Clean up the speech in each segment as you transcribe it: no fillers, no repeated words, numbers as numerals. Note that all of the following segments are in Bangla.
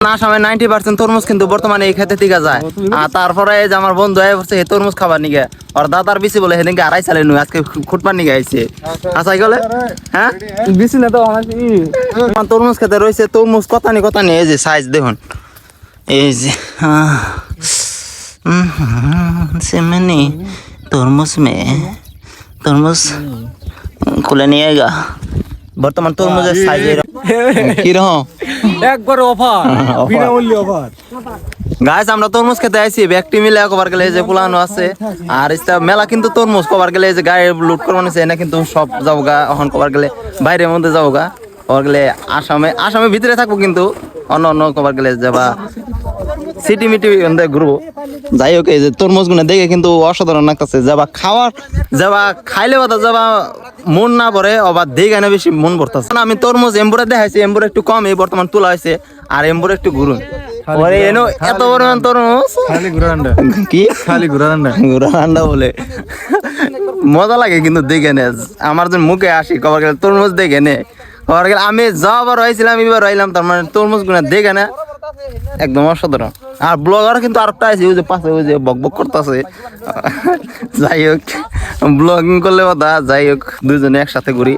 আসামে 90% তরমুজ কিন্তু বর্তমানে এই খেতে থেকে যায়। আর তারপরে এই যে আমার বন্ধু বলছে এই তরমুজ খাবার নিগে আর দাদার বেশি বলে সেদিনকে আড়াই সালে নয় আজকে খুটবার নিগে আইছে। আচ্ছা গেলে হ্যাঁ বেশি না তো তরমুজ খেতে রয়েছে। তরমুজ কথা নি এই যে সাইজ দেখুন এই যে সেমনি তরমুজ মে তরমুজ খুলে নিয়ে গা। বর্তমান তরমুজের সাইজ কিরকম একবার অফার বিনামূল্যে অফার। গাইস আমরা তরমুজ খেতে আইছি ব্যক্তি মিলে কবার গেলে যে পুলানো আছে আর এটা মেলা কিন্তু তরমুজ কবার গেলে যে গায়ে লুট করবো নিছে না কিন্তু সব যাবো গা এখন কবার গেলে বাইরের মধ্যে যাবো গা কবার গেলে আসামের ভিতরে থাকবো কিন্তু অন্য কবার গেলে যাবা সিটি মিটি ঘুরবো। যাই হোক এই যে তরমুজ গুলো দেখে কিন্তু অসাধারণ লাগতেছে যাবা খাইলে বাদা যাবা মন না পড়ে আবার দেখে না বেশি মন ভরতেছে। আমি তরমুজ এম্বুরে দেখাইছি এম্বুরে একটু কম এই বর্তমান তোলা হয়েছে আর এম্বুরে একটু ঘুরুন এত পরিমাণ তরমুজ কি খালি ঘুরান্ডা বলে মজা লাগে কিন্তু দেখে নে আমার যে মুখে আসি কবার গেলে তরমুজ দেখে নে কবার গেলে আমি যাবার হয়েছিলাম এবার হইলাম তার মানে তরমুজ গুলো দেখে না একদম অসাধারণ। আর ব্লগার কিন্তু আরেকটা আছে ওই যে পাশে ওই যে বকবক করতেছে। যাই হোক ব্লগিং করলে কথা যাই হোক দুজনে একসাথে ঘুরি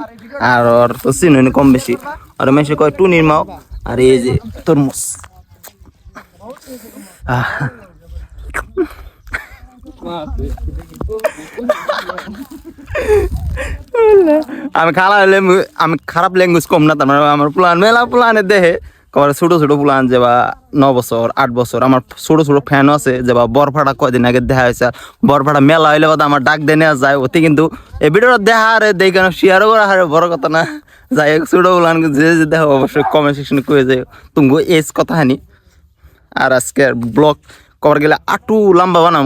আর ওর তো চিনি কম বেশি আর মেশে কয় টু নির্মাও আর এই যে তরমুজ আমি খারাপ ল্যাঙ্গুয়েজ কম না তার মানে আমার প্লান মেলা প্লানের দেহে কবার ছোট প্লান যে বা 9 বছর 8 বছর আমার ছোট ফ্যান আছে যে বা বরফাটা কয়দিন আগে দেখা হয়েছে বরফাটা মেলা হইলে বাদ আমার ডাক দিয়ে নেওয়া যায় ওতে কিন্তু এই ভিডিওটা দেখা আরে দেখে শেয়ারও করা হারে বড় কথা না। যাই হোক ছোট প্লান যে দেখো অবশ্যই কমেন্ট সেকশনে কয়ে যায় তুমি এজ কথা হানি। আর আজকে ব্লগ কবার গেলে আটু লম্বা বানাম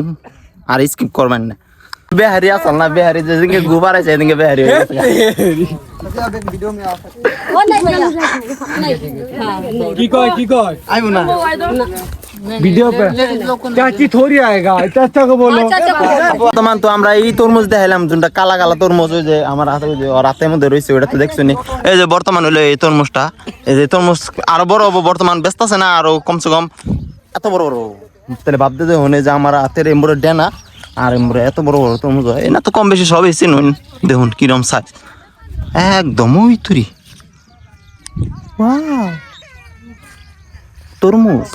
আর স্কিপ করবেন না। বেহারি আসল না বেহারি যেদিনকে গোবার আছে সেদিনকে বেহারি হয়ে গেছে। কি কয় আইবো না ভিডিও पे চাচি থোড়ি আएगा চাচা को बोलो। বর্তমান তো আমরা এই তরমুজ দেখাইলাম যেটা কালা তরমুজ ওই যে আমার হাতে ওই যে রাতের মধ্যে রয়েছে ওটা তো দেখছো নি। এই যে বর্তমান হলো এই তরমুজটা এই যে তরমুজ আরো বড় হবো বর্তমান ব্যস্ত আছে না আরো কমসে কম এত বড় তাহলে ভাবতে যে হনে যে আমার হাতের এমবরে ডেনা আর এমবরে এত বড় তরমুজ হয় না তো কম বেশি সবই চিনুন দেখুন কিরম সাইজ একদম ওই তুরি তরমুজ।